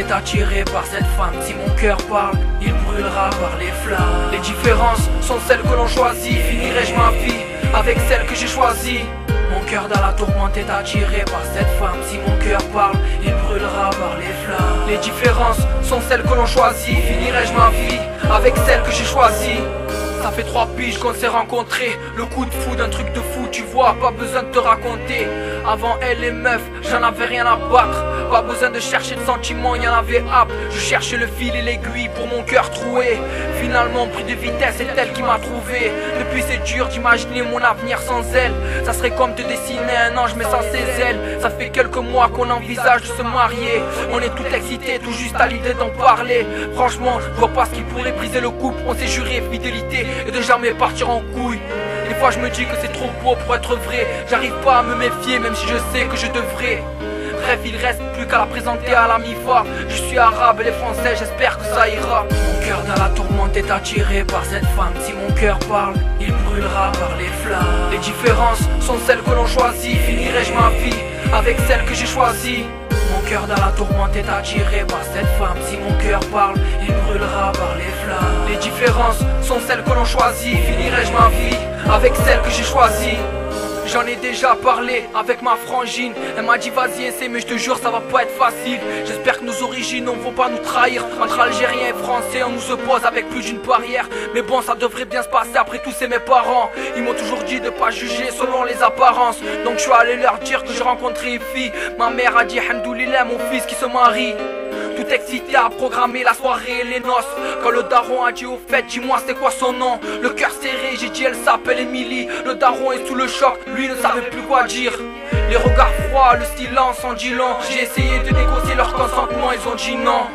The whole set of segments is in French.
est attiré par cette femme. Si mon cœur parle, il brûlera par les flammes. Les différences sont celles que l'on choisit. Finirai-je ma vie avec celle que j'ai choisie? Mon cœur dans la tourmente est attiré par cette femme. Si mon cœur parle, il brûlera par les flammes. Les différences sont celles que l'on choisit. Finirai-je ma vie avec celle que j'ai choisie? Ça fait 3 piges qu'on s'est rencontrés. Le coup de fou d'un truc de fou, tu vois, pas besoin de te raconter. Avant elle les meufs, j'en avais rien à battre. Pas besoin de chercher de sentiments, y'en avait hâte. Je cherchais le fil et l'aiguille pour mon cœur troué. Finalement pris de vitesse, c'est elle qui m'a trouvé. Depuis c'est dur d'imaginer mon avenir sans elle. Ça serait comme te dessiner un ange mais sans ses ailes. Ça fait quelques mois qu'on envisage de se marier. On est tout excités, tout juste à l'idée d'en parler. Franchement, je vois pas ce qui pourrait briser le couple. On s'est juré fidélité et de jamais partir en couille. Des fois je me dis que c'est trop beau pour être vrai. J'arrive pas à me méfier même si je sais que je devrais. Bref, il reste plus qu'à la présenter à la mi-fa. Je suis arabe, elle est française, j'espère que ça ira. Mon cœur dans la tourmente est attiré par cette femme. Si mon cœur parle, il brûlera par les flammes. Les différences sont celles que l'on choisit. Finirai-je ma vie avec celle que j'ai choisie? Mon cœur dans la tourmente est attiré par cette femme. Si mon cœur parle, il brûlera par les flammes. Les différences sont celles que l'on choisit. Finirai-je ma vie avec celle que j'ai choisie? J'en ai déjà parlé avec ma frangine. Elle m'a dit vas-y essaie mais je te jure ça va pas être facile. J'espère que nos origines ne vont pas nous trahir. Entre Algériens et Français on nous oppose avec plus d'une barrière. Mais bon ça devrait bien se passer, après tout c'est mes parents. Ils m'ont toujours dit de pas juger selon les apparences. Donc je suis allé leur dire que j'ai rencontré une fille. Ma mère a dit hamdoulillah mon fils qui se marie. Tout excité à programmer la soirée et les noces. Quand le daron a dit au fait dis-moi c'est quoi son nom. Le cœur serré j'ai dit elle s'appelle Emily. Le daron est sous le choc, lui ne savait plus quoi dire. Les regards froids, le silence en dit long. J'ai essayé de négocier leur consentement, ils ont dit non.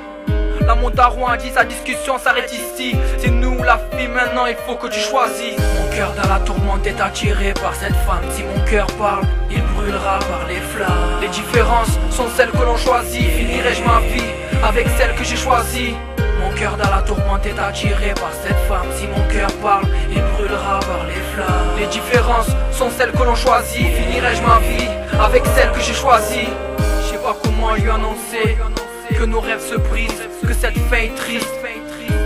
Là mon daron a dit sa discussion s'arrête ici. C'est nous la fille maintenant il faut que tu choisis. Mon cœur dans la tourmente est attiré par cette femme. Si mon cœur parle, il brûlera par les flammes. Les différences sont celles que l'on choisit. Finirai-je ma vie avec celle que j'ai choisie? Mon cœur dans la tourmente est attiré par cette femme. Si mon cœur parle, il brûlera par les flammes. Les différences sont celles que l'on choisit. Finirai-je ma vie avec celle que j'ai choisie? Je sais pas comment lui annoncer que nos rêves se brisent, que cette fin est triste.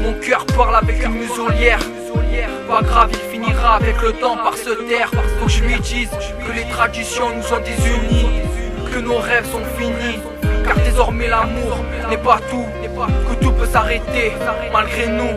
Mon cœur parle avec une muselière. Pas grave, il finira avec le temps par se taire. Faut que je lui dise que les traditions nous ont désunis, que nos rêves sont finis. Car désormais l'amour n'est pas tout, que tout peut s'arrêter malgré nous.